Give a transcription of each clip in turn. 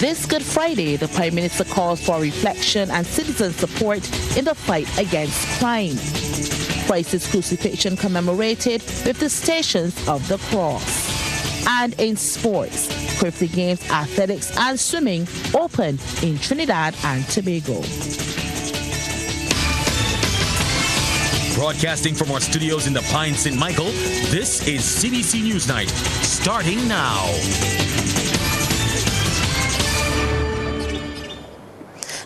This Good Friday, the Prime Minister calls for reflection and citizen support in the fight against crime. Christ's crucifixion commemorated with the Stations of the Cross. And in sports, Criffley Games, athletics and swimming open in Trinidad and Tobago. Broadcasting from our studios in the Pine St. Michael, this is CBC NewsNight, starting now.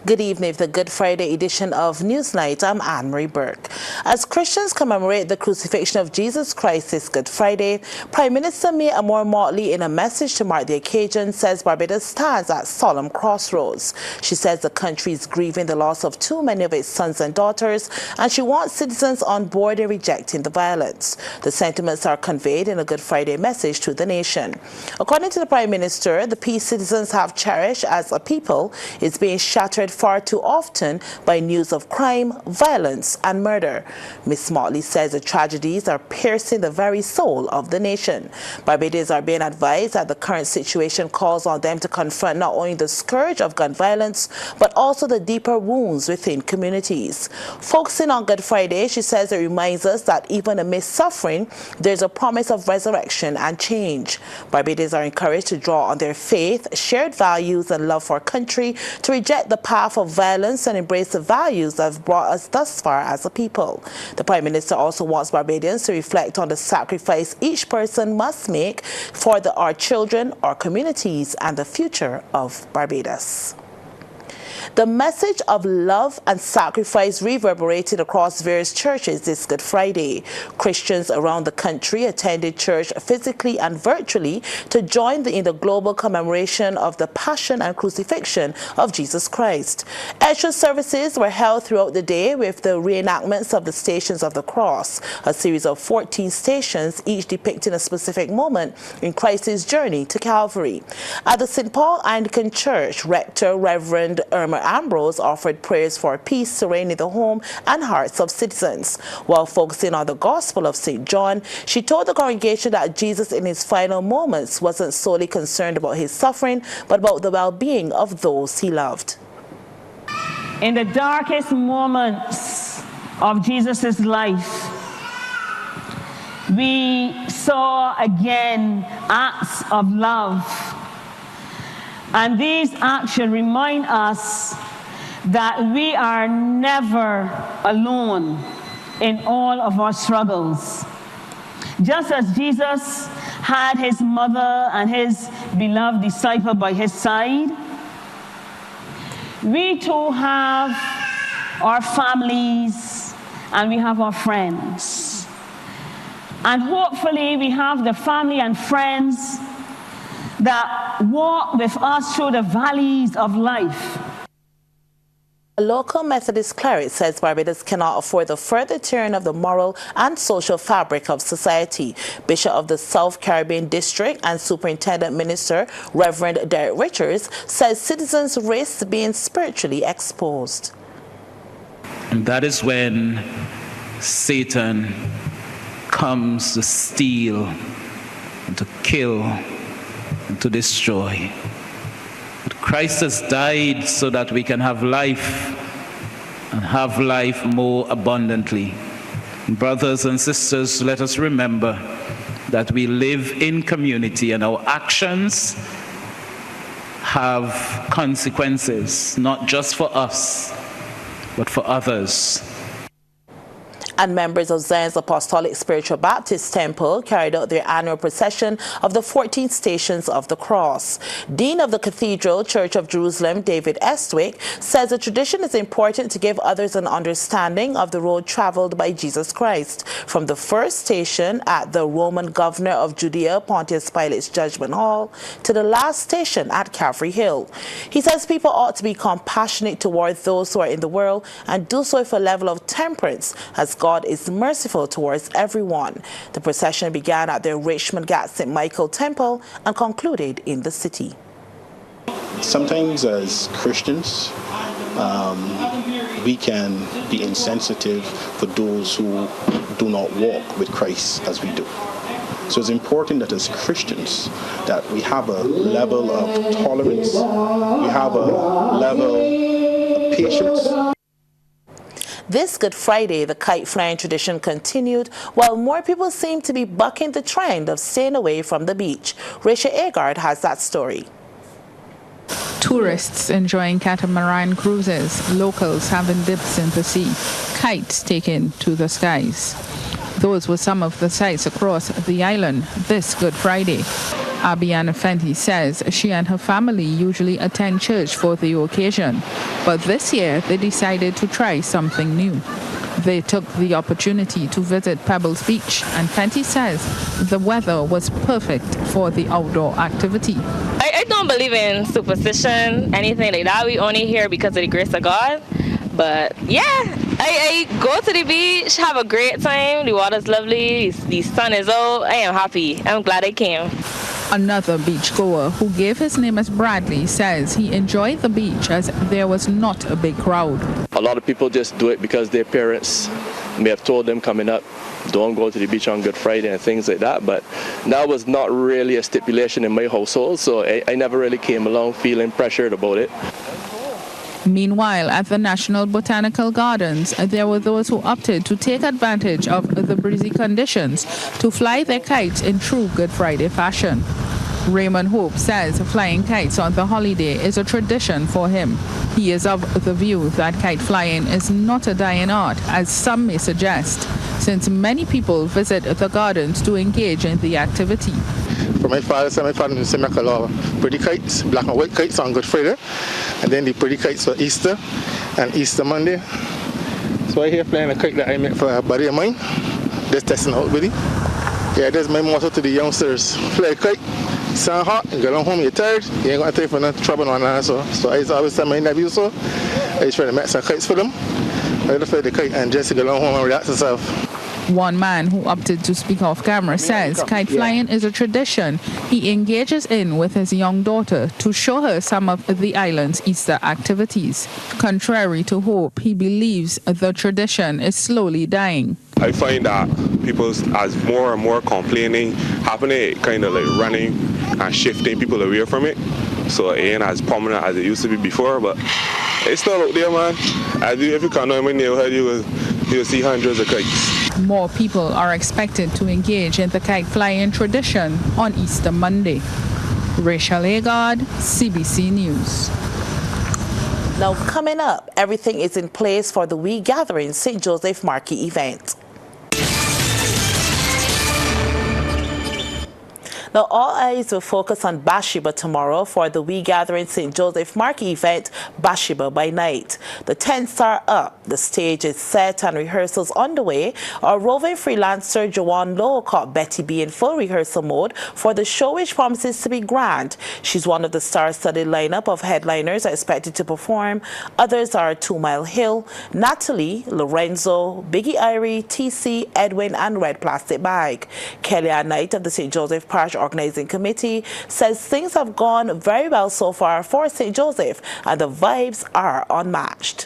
Good evening, the Good Friday edition of Newsnight. I'm Anne-Marie Burke. As Christians commemorate the crucifixion of Jesus Christ this Good Friday, Prime Minister May Amor Motley, in a message to mark the occasion, says Barbados stands at solemn crossroads. She says the country is grieving the loss of too many of its sons and daughters, and she wants citizens on board in rejecting the violence. The sentiments are conveyed in a Good Friday message to the nation. According to the Prime Minister, the peace citizens have cherished as a people is being shattered far too often by news of crime, violence and murder. Ms. Motley says the tragedies are piercing the very soul of the nation. Barbadians are being advised that the current situation calls on them to confront not only the scourge of gun violence, but also the deeper wounds within communities. Focusing on Good Friday, she says it reminds us that even amidst suffering, there's a promise of resurrection and change. Barbadians are encouraged to draw on their faith, shared values and love for country, to reject the path of violence and embrace the values that have brought us thus far as a people. The Prime Minister also wants Barbadians to reflect on the sacrifice each person must make for our children, our communities, and the future of Barbados. The message of love and sacrifice reverberated across various churches this Good Friday. Christians around the country attended church physically and virtually to join in the global commemoration of the Passion and Crucifixion of Jesus Christ. Extra services were held throughout the day with the reenactments of the Stations of the Cross, a series of 14 stations, each depicting a specific moment in Christ's journey to Calvary. At the St. Paul Anglican Church, Rector Reverend Irma Ambrose offered prayers for peace to reign in the home and hearts of citizens. While focusing on the Gospel of St. John, she told the congregation that Jesus in his final moments wasn't solely concerned about his suffering, but about the well-being of those he loved. In the darkest moments of Jesus' life, we saw again acts of love. And these acts should remind us that we are never alone in all of our struggles. Just as Jesus had his mother and his beloved disciple by his side, we too have our families and we have our friends. And hopefully we have the family and friends that walk with us through the valleys of life. A local Methodist cleric says Barbados cannot afford the further tearing of the moral and social fabric of society. Bishop of the South Caribbean District and Superintendent Minister Reverend Derek Richards says citizens risk being spiritually exposed. And that is when Satan comes to steal and to kill and to destroy. But Christ has died so that we can have life and have life more abundantly. Brothers and sisters, let us remember that we live in community and our actions have consequences, not just for us, but for others. And members of Zion's Apostolic Spiritual Baptist Temple carried out their annual procession of the 14 Stations of the Cross. Dean of the Cathedral Church of Jerusalem, David Estwick, says the tradition is important to give others an understanding of the road traveled by Jesus Christ, from the first station at the Roman governor of Judea, Pontius Pilate's Judgment Hall, to the last station at Calvary Hill. He says people ought to be compassionate toward those who are in the world and do so with a level of temperance, as God is merciful towards everyone. The procession began at the Richmond Gate St. Michael Temple and concluded in the city. Sometimes as Christians, we can be insensitive for those who do not walk with Christ as we do. So it's important that as Christians that we have a level of tolerance, we have a level of patience. This Good Friday, the kite flying tradition continued, while more people seem to be bucking the trend of staying away from the beach. Rachel Agard has that story. Tourists enjoying catamaran cruises, locals having dips in the sea, kites taken to the skies. Those were some of the sights across the island this Good Friday. Abiana Fenty says she and her family usually attend church for the occasion, but this year they decided to try something new. They took the opportunity to visit Pebbles Beach, and Fenty says the weather was perfect for the outdoor activity. I don't believe in superstition, anything like that. We only here because of the grace of God. But yeah, I go to the beach, have a great time. The water's lovely, the sun is out. I am happy. I'm glad I came. Another beachgoer who gave his name as Bradley says he enjoyed the beach as there was not a big crowd. A lot of people just do it because their parents may have told them coming up, don't go to the beach on Good Friday and things like that, but that was not really a stipulation in my household, so I never really came along feeling pressured about it. Meanwhile, at the National Botanical Gardens, there were those who opted to take advantage of the breezy conditions to fly their kites in true Good Friday fashion. Raymond Hope says flying kites on the holiday is a tradition for him. He is of the view that kite flying is not a dying art, as some may suggest, since many people visit the gardens to engage in the activity. For my father used to make a lot of pretty kites, black and white kites on Good Friday, and then the pretty kites for Easter and Easter Monday. So I here flying a kite that I made for a buddy of mine, just testing out with it. Yeah, that's my motto to the youngsters. Fly a kite, sun hot, and go home, you're tired, you ain't gonna take for no trouble on that. So I always tell my nephew so, I just try to make some kites for them. I just fly the kite and just go home and relax yourself. One man who opted to speak off camera says kite flying is a tradition he engages in with his young daughter to show her some of the island's Easter activities. Contrary to Hope, he believes the tradition is slowly dying. I find that people, as more and more complaining happening, it kind of like running and shifting people away from it. So it ain't as prominent as it used to be before, but it's still out there, man. If you come down my neighborhood, you'll see hundreds of kites. More people are expected to engage in the kite flying tradition on Easter Monday. Rachel Agard, CBC News. Now coming up, everything is in place for the We Gathering St. Joseph Marquee event. Now, all eyes will focus on Bathsheba tomorrow for the We Gathering St. Joseph Marquee event, Bathsheba by Night. The tents are up, the stage is set and rehearsals underway. Our roving freelancer Joanne Lowe caught Betty B in full rehearsal mode for the show, which promises to be grand. She's one of the star-studded lineup of headliners expected to perform. Others are 2 Mile Hill, Natalie, Lorenzo, Biggie Irie, TC, Edwin and Red Plastic Bag. Kellyanne Knight of the St. Joseph Parish Organizing Committee says things have gone very well so far for St. Joseph and the vibes are unmatched.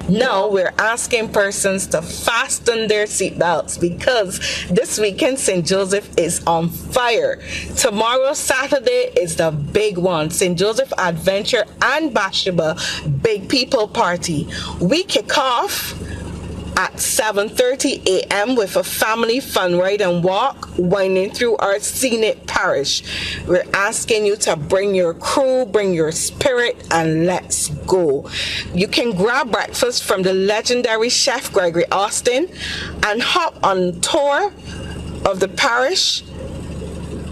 Now we're asking persons to fasten their seatbelts because this weekend St. Joseph is on fire. Tomorrow, Saturday, is the big one. St. Joseph Adventure and Bathsheba Big People Party. We kick off at 7:30 a.m. with a family fun ride and walk winding through our scenic parish. We're asking you to bring your crew, bring your spirit, and let's go. You can grab breakfast from the legendary chef Gregory Austin and hop on tour of the parish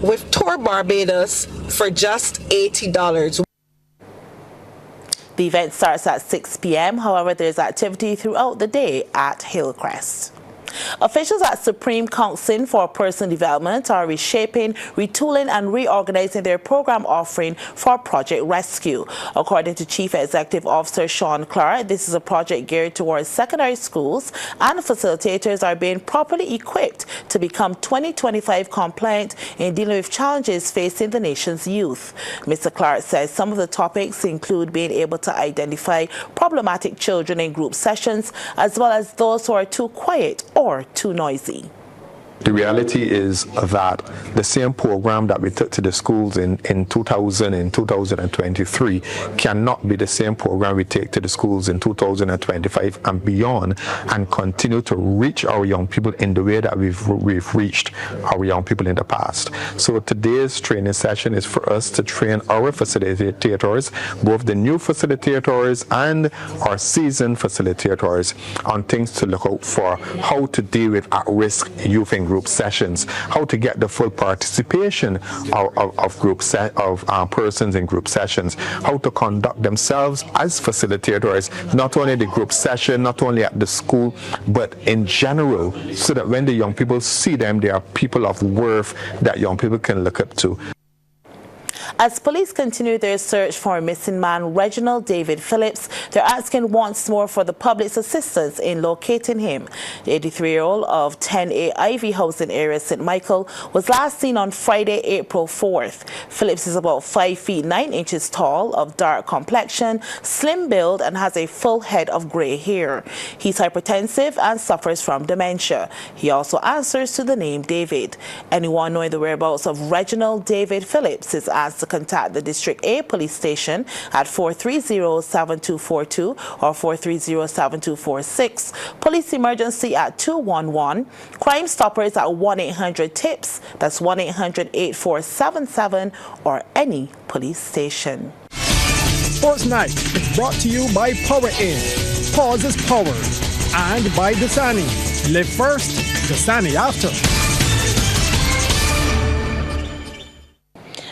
with Tour Barbados for just $80. The event starts at 6 p.m. However, there's activity throughout the day at Hillcrest. Officials at Supreme Council for Personal Development are reshaping, retooling and reorganizing their program offering for Project Rescue. According to Chief Executive Officer Sean Clark, this is a project geared towards secondary schools, and facilitators are being properly equipped to become 2025 compliant in dealing with challenges facing the nation's youth. Mr. Clark says some of the topics include being able to identify problematic children in group sessions, as well as those who are too quiet or too noisy. The reality is that the same program that we took to the schools in 2000 and 2023 cannot be the same program we take to the schools in 2025 and beyond, and continue to reach our young people in the way that we've reached our young people in the past. So today's training session is for us to train our facilitators, both the new facilitators and our seasoned facilitators, on things to look out for: how to deal with at-risk youth in group sessions, how to get the full participation of persons in group sessions, how to conduct themselves as facilitators, not only the group session, not only at the school, but in general, so that when the young people see them, they are people of worth that young people can look up to. As police continue their search for missing man Reginald David Phillips, they're asking once more for the public's assistance in locating him. The 83-year-old of 10A Ivy Housing area, St. Michael, was last seen on Friday, April 4th. Phillips is about 5 feet 9 inches tall, of dark complexion, slim build, and has a full head of gray hair. He's hypertensive and suffers from dementia. He also answers to the name David. Anyone knowing the whereabouts of Reginald David Phillips is asked to contact the District A Police Station at 430-7242 or 430-7246, Police Emergency at 211, Crime Stoppers at 1-800-TIPS, that's 1-800-8477, or any police station. Sports Night is brought to you by Power Inn, Pause is Power, and by Dasani. Live first, Dasani after.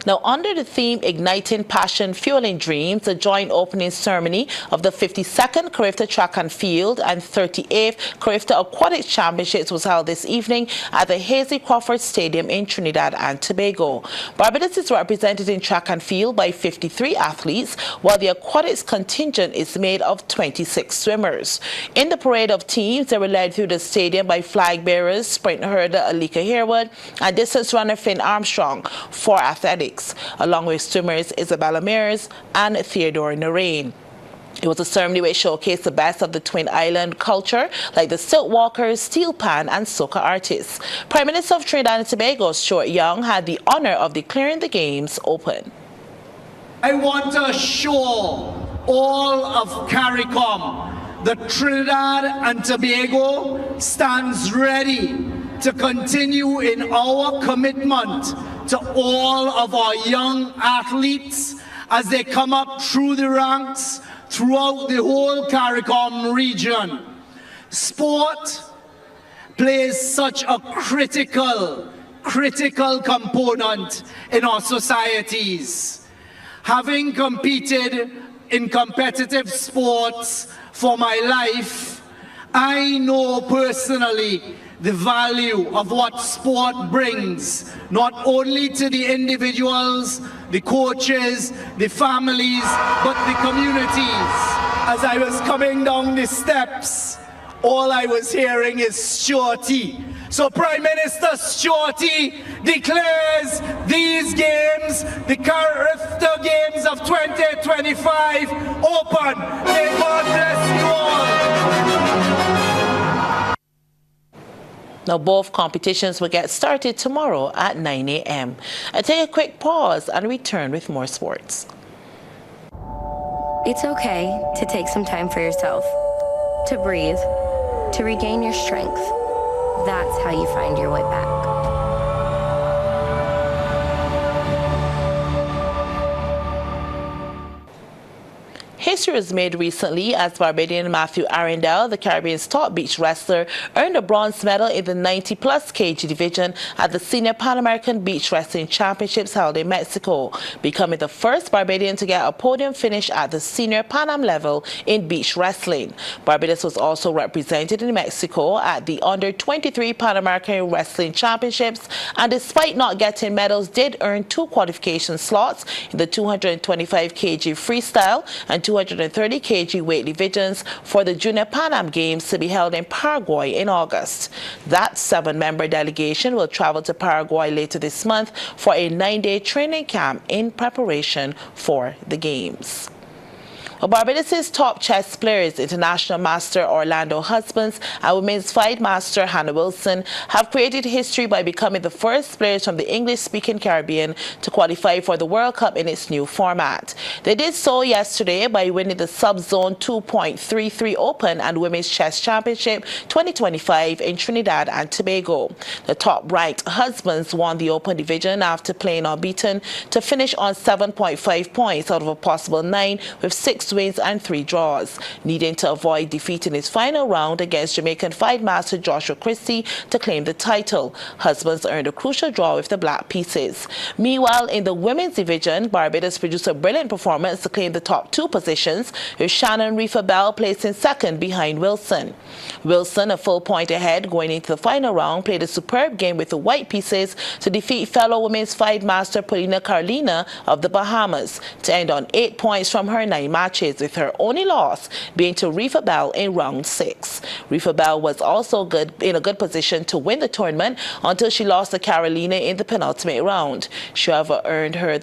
Now, under the theme Igniting Passion, Fueling Dreams, the joint opening ceremony of the 52nd Carifta Track and Field and 38th Carifta Aquatics Championships was held this evening at the Hazy Crawford Stadium in Trinidad and Tobago. Barbados is represented in track and field by 53 athletes, while the aquatics contingent is made of 26 swimmers. In the parade of teams, they were led through the stadium by flag bearers, sprint hurdler Alika Harewood and distance runner Finn Armstrong for athletics, along with swimmers Isabella Mears and Theodore Narain. It was a ceremony which showcased the best of the Twin Island culture, like the silk walkers, steel pan, and soca artists. Prime Minister of Trinidad and Tobago, Stuart Young, had the honor of declaring the games open. I want to assure all of CARICOM that Trinidad and Tobago stands ready to continue in our commitment to all of our young athletes as they come up through the ranks throughout the whole CARICOM region. Sport plays such a critical component in our societies. Having competed in competitive sports for my life, I know personally the value of what sport brings, not only to the individuals, the coaches, the families, but the communities. As I was coming down the steps, all I was hearing is Shorty. So Prime Minister Shorty declares these games, the Carifta Games of 2025, open. May God bless you all. Now, both competitions will get started tomorrow at 9 a.m. I take a quick pause and return with more sports. It's okay to take some time for yourself, to breathe, to regain your strength. That's how you find your way back. History was made recently as Barbadian Matthew Arundel, the Caribbean's top beach wrestler, earned a bronze medal in the 90-plus kg division at the Senior Pan American Beach Wrestling Championships held in Mexico, becoming the first Barbadian to get a podium finish at the Senior Pan Am level in beach wrestling. Barbados was also represented in Mexico at the Under-23 Pan American Wrestling Championships, and despite not getting medals, did earn 2 qualification slots in the 225 kg freestyle and 230 kg weight divisions for the Junior Pan Am Games to be held in Paraguay in August. That 7-member delegation will travel to Paraguay later this month for a 9-day training camp in preparation for the Games. Well, Barbados' top chess players, international master Orlando Husbands and women's fight master Hannah Wilson, have created history by becoming the first players from the English-speaking Caribbean to qualify for the World Cup in its new format. They did so yesterday by winning the Sub-Zone 2.33 Open and Women's Chess Championship 2025 in Trinidad and Tobago. The top-ranked Husbands won the Open division after playing unbeaten to finish on 7.5 points out of a possible 9 with 6 wins and 3 draws, needing to avoid defeat in his final round against Jamaican fight master Joshua Christie to claim the title. Husbands earned a crucial draw with the black pieces. Meanwhile, in the women's division, Barbados produced a brilliant performance to claim the top 2 positions, with Shannon Reefer Bell placing second behind Wilson. Wilson, a full point ahead going into the final round, played a superb game with the white pieces to defeat fellow women's fight master Polina Carolina of the Bahamas to end on 8 points from her 9 matches, with her only loss being to Reefer Bell in round 6. Reefer Bell was also in a good position to win the tournament until she lost to Carolina in the penultimate round. She, however, earned her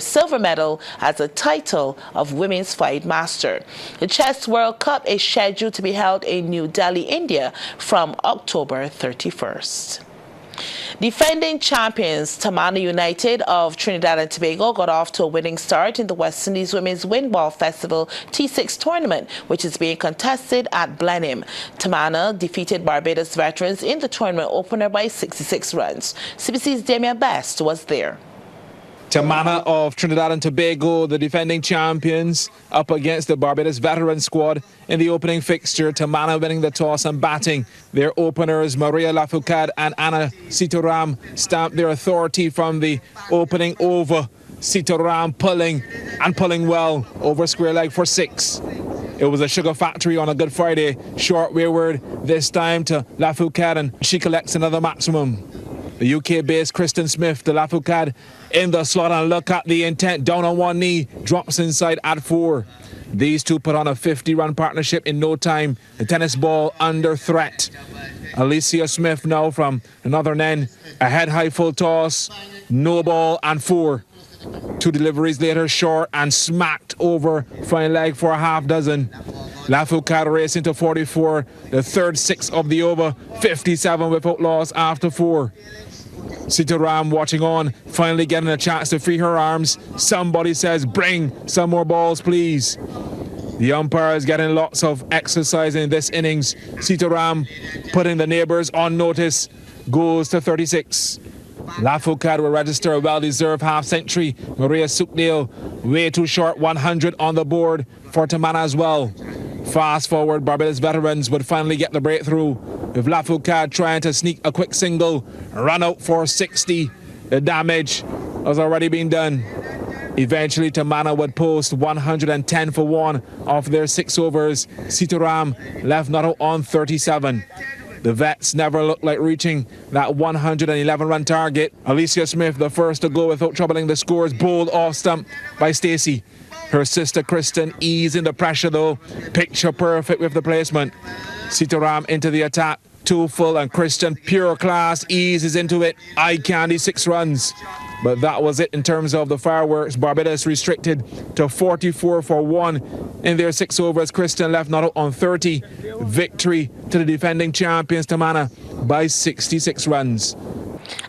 silver medal as a title of Women's Fight Master. The Chess World Cup is scheduled to be held in New Delhi, India from October 31st. Defending champions Tamana United of Trinidad and Tobago got off to a winning start in the West Indies Women's Windball Festival T6 tournament, which is being contested at Blenheim. Tamana defeated Barbados veterans in the tournament opener by 66 runs. CBC's Damien Best was there. Tamana of Trinidad and Tobago, the defending champions, up against the Barbados veteran squad in the opening fixture. Tamana winning the toss and batting. Their openers, Maria Lafourcade and Anna Sitoram, stamped their authority from the opening over. Sitoram pulling well over square leg for 6. It was a sugar factory on a Good Friday. Short wayward this time to Lafourcade, and she collects another maximum. The UK-based Kristen Smith, the Lafourcade, in the slot, and look at the intent. Down on one knee, drops inside at 4. These two put on a 50-run partnership in no time. The tennis ball under threat. Alicia Smith now from the northern end. A head-high full toss, no ball and 4. 2 deliveries later, short and smacked over front leg for a half dozen. Lafourcade racing to 44, the third 6 of the over, 57 without loss after 4. Sitoram watching on, finally getting a chance to free her arms. Somebody says, bring some more balls, please. The umpire is getting lots of exercise in this innings. Sitoram putting the neighbours on notice, goes to 36. Lafourcade will register a well-deserved half-century. Maria Soukdale, way too short, 100 on the board for Tamana as well. Fast forward, Barbados veterans would finally get the breakthrough, with Lafourcade trying to sneak a quick single, run out for 60. The damage has already been done. Eventually, Tamana would post 110 for 1 off their 6 overs. Sitoram left not out on 37. The Vets never looked like reaching that 111-run target. Alicia Smith, the first to go without troubling the scores, bowled off stump by Stacey. Her sister Kristen easing the pressure though, picture perfect with the placement. Sitoram into the attack, 2 full, and Kristen, pure class, eases into it. Eye candy, 6 runs. But that was it in terms of the fireworks. Barbados restricted to 44 for 1 in their 6 overs. Kristen left not out on 30. Victory to the defending champions Tamana by 66 runs.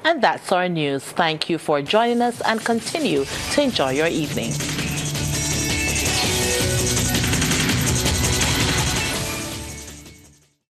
And that's our news. Thank you for joining us and continue to enjoy your evening.